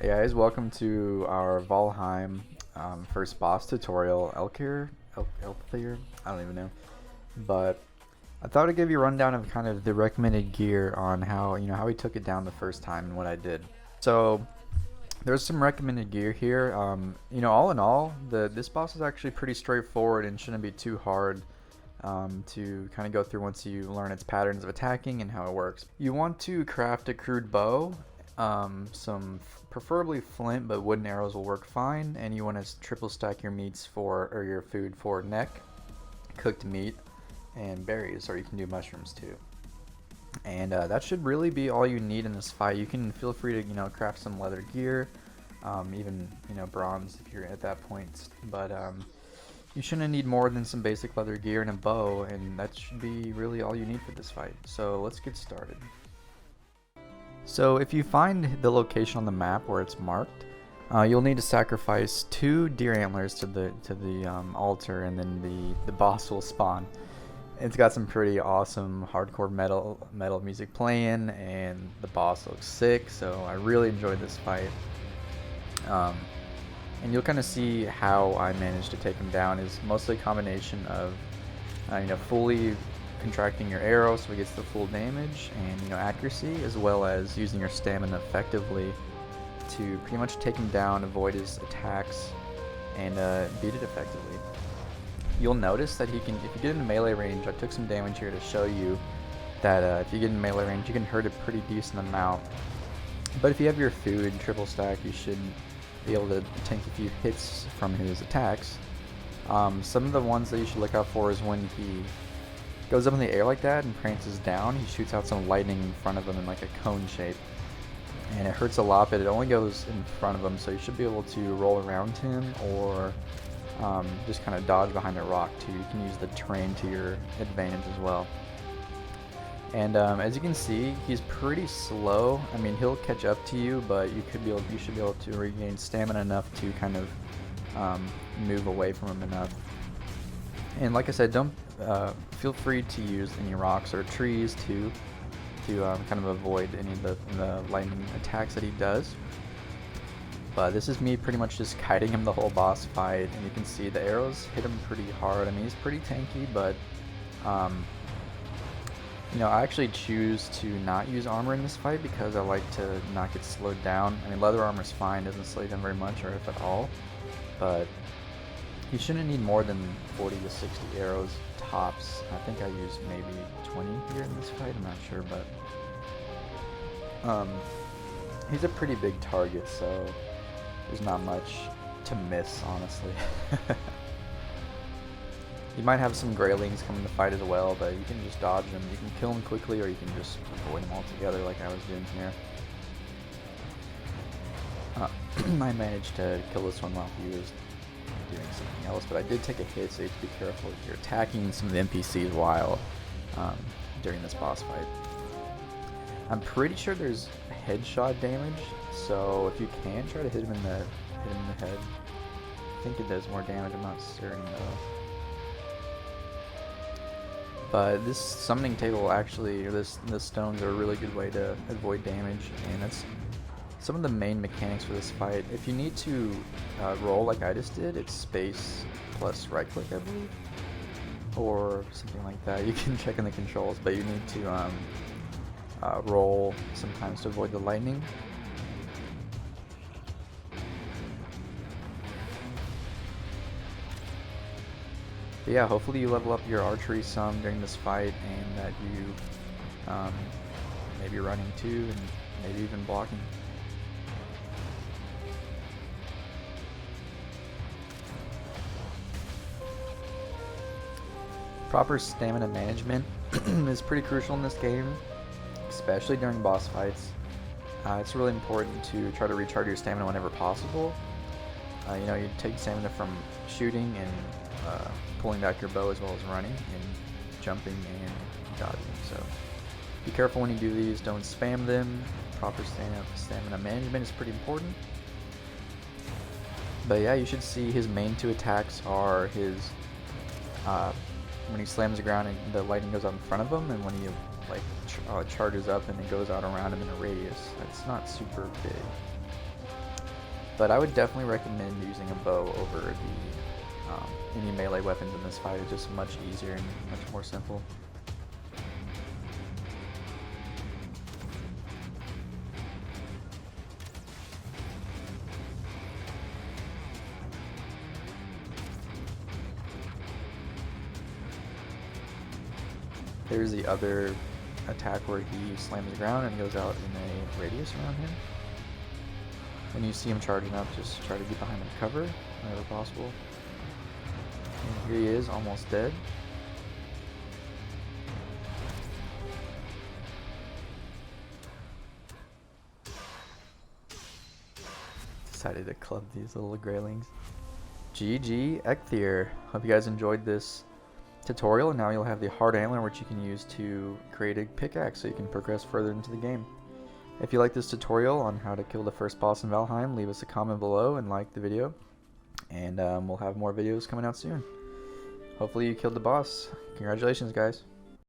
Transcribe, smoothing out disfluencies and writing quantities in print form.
Hey guys, welcome to our Valheim first boss tutorial. Eikthyr? I don't even know. But I thought I'd give you a rundown of kind of the recommended gear on how we took it down the first time and what I did. So there's some recommended gear here. All in all, this boss is actually pretty straightforward and shouldn't be too hard to kind of go through once you learn its patterns of attacking and how it works. You want to craft a crude bow. Some preferably flint, but wooden arrows will work fine. And you want to triple stack your meats or your food for neck, cooked meat, and berries, or you can do mushrooms too. And that should really be all you need in this fight. You can feel free to craft some leather gear, even bronze if you're at that point. But you shouldn't need more than some basic leather gear and a bow, and that should be really all you need for this fight. So let's get started. So if you find the location on the map where it's marked, you'll need to sacrifice 2 deer antlers to the altar, and then the boss will spawn. It's got some pretty awesome hardcore metal music playing, and the boss looks sick. So I really enjoyed this fight. And you'll kind of see how I managed to take him down is mostly a combination of fully contracting your arrow so it gets the full damage and accuracy, as well as using your stamina effectively to pretty much take him down, avoid his attacks, and beat it effectively. You'll notice that if you get into melee range, I took some damage here to show you that if you get in melee range, you can hurt a pretty decent amount. But if you have your food triple stack, you should be able to tank a few hits from his attacks. Some of the ones that you should look out for is when he goes up in the air like that and prances down, he shoots out some lightning in front of him in like a cone shape. And it hurts a lot, but it only goes in front of him, so you should be able to roll around him or just kind of dodge behind a rock too. You can use the terrain to your advantage as well. And as you can see, he's pretty slow. I mean, he'll catch up to you, but you should be able to regain stamina enough to kind of move away from him enough. And like I said, don't feel free to use any rocks or trees to kind of avoid any of the lightning attacks that he does. But this is me pretty much just kiting him the whole boss fight, and you can see the arrows hit him pretty hard. I mean, he's pretty tanky, but I actually choose to not use armor in this fight because I like to not get slowed down. I mean, leather armor is fine, doesn't slow you down very much, or if at all, but you shouldn't need more than 40 to 60 arrows tops. I think I used maybe 20 here in this fight, I'm not sure, but he's a pretty big target, so there's not much to miss, honestly. You might have some Greylings come in the fight as well, but you can just dodge them. You can kill them quickly, or you can just avoid them altogether like I was doing here. I managed to kill this one while he was doing something else, but I did take a hit, so you have to be careful if you're attacking some of the NPCs while during this boss fight. I'm pretty sure there's headshot damage, so if you can, try to hit him in the head. I think it does more damage, I'm not certain though. But this summoning table actually, or the stones are a really good way to avoid damage, and that's some of the main mechanics for this fight. If you need to roll like I just did, it's space plus right click, I believe, or something like that. You can check in the controls, but you need to roll sometimes to avoid the lightning. But yeah, hopefully you level up your archery some during this fight, and that you maybe running too, and maybe even blocking. Proper stamina management is pretty crucial in this game, especially during boss fights. It's really important to try to recharge your stamina whenever possible. You take stamina from shooting and pulling back your bow, as well as running and jumping and dodging. So be careful when you do these. Don't spam them. Proper stamina management is pretty important. But yeah, you should see his main 2 attacks are his when he slams the ground and the lightning goes out in front of him, and when he charges up and it goes out around him in a radius. That's not super big. But I would definitely recommend using a bow over the any melee weapons in this fight. It's just much easier and much more simple. There's the other attack where he slams the ground and goes out in a radius around him. When you see him charging up, just try to get behind the cover whenever possible. And here he is, almost dead. Decided to club these little graylings. GG Eikthyr. Hope you guys enjoyed this tutorial, and now you'll have the hard antler which you can use to create a pickaxe so you can progress further into the game. If you like this tutorial on how to kill the first boss in Valheim, leave us a comment below and like the video, and we'll have more videos coming out soon. Hopefully you killed the boss. Congratulations, guys.